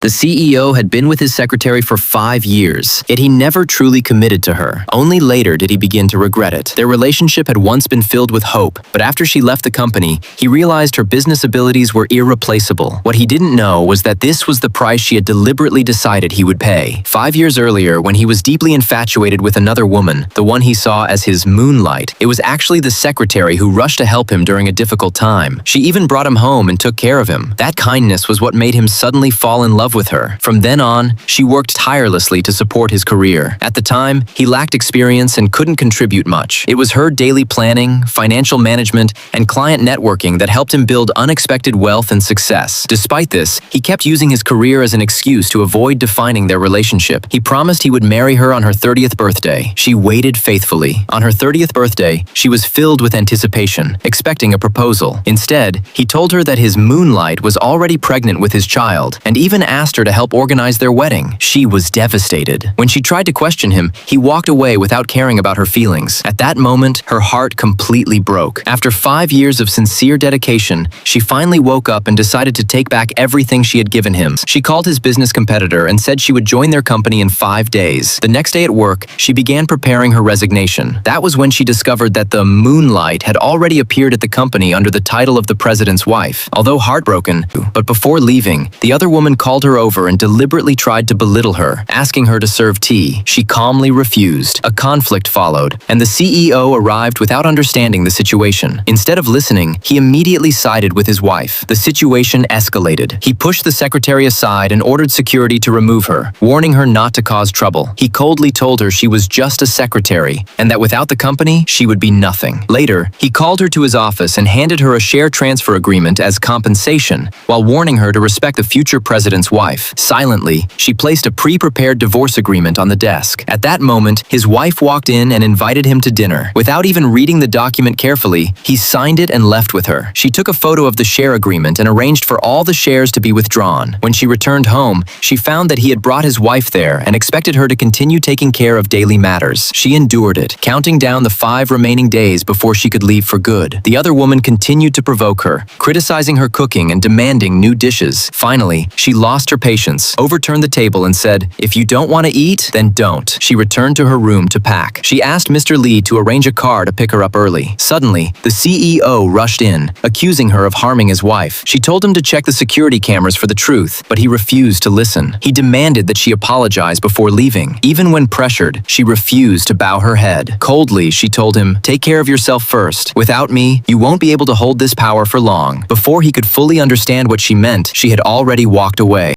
The CEO had been with his secretary for 5 years, yet he never truly committed to her. Only later did he begin to regret it. Their relationship had once been filled with hope, but after she left the company, he realized her business abilities were irreplaceable. What he didn't know was that this was the price she had deliberately decided he would pay. 5 years earlier, when he was deeply infatuated with another woman, the one he saw as his Moonlight, it was actually the secretary who rushed to help him during a difficult time. She even brought him home and took care of him. That kindness was what made him suddenly fall in love with her. From then on, she worked tirelessly to support his career. At the time, he lacked experience and couldn't contribute much. It was her daily planning, financial management, and client networking that helped him build unexpected wealth and success. Despite this, he kept using his career as an excuse to avoid defining their relationship. He promised he would marry her on her 30th birthday. She waited faithfully. On her 30th birthday, she was filled with anticipation, expecting a proposal. Instead, he told her that his Moonlight was already pregnant with his child, and even asked her to help organize their wedding. She was devastated. When she tried to question him, he walked away without caring about her feelings. At that moment, her heart completely broke. After 5 years of sincere dedication, she finally woke up and decided to take back everything she had given him. She called his business competitor and said she would join their company in 5 days. The next day at work, she began preparing her resignation. That was when she discovered that the Moonlight had already appeared at the company under the title of the president's wife. Although heartbroken, but before leaving, the other woman called her over and deliberately tried to belittle her, asking her to serve tea. She calmly refused. A conflict followed, and the CEO arrived without understanding the situation. Instead of listening, he immediately sided with his wife. The situation escalated. He pushed the secretary aside and ordered security to remove her, warning her not to cause trouble. He coldly told her she was just a secretary, and that without the company, she would be nothing. Later, he called her to his office and handed her a share transfer agreement as compensation, while warning her to respect the future president's wife. Silently, she placed a pre-prepared divorce agreement on the desk. At that moment, his wife walked in and invited him to dinner. Without even reading the document carefully, he signed it and left with her. She took a photo of the share agreement and arranged for all the shares to be withdrawn. When she returned home, she found that he had brought his wife there and expected her to continue taking care of daily matters. She endured it, counting down the 5 remaining days before she could leave for good. The other woman continued to provoke her, criticizing her cooking and demanding new dishes. Finally, she lost her patience, overturned the table and said, "If you don't want to eat, then don't." She returned to her room to pack. She asked Mr. Lee to arrange a car to pick her up early. Suddenly, the CEO rushed in, accusing her of harming his wife. She told him to check the security cameras for the truth, but he refused to listen. He demanded that she apologize before leaving. Even when pressured, she refused to bow her head. Coldly, she told him, "Take care of yourself first. Without me, you won't be able to hold this power for long." Before he could fully understand what she meant, she had already walked away.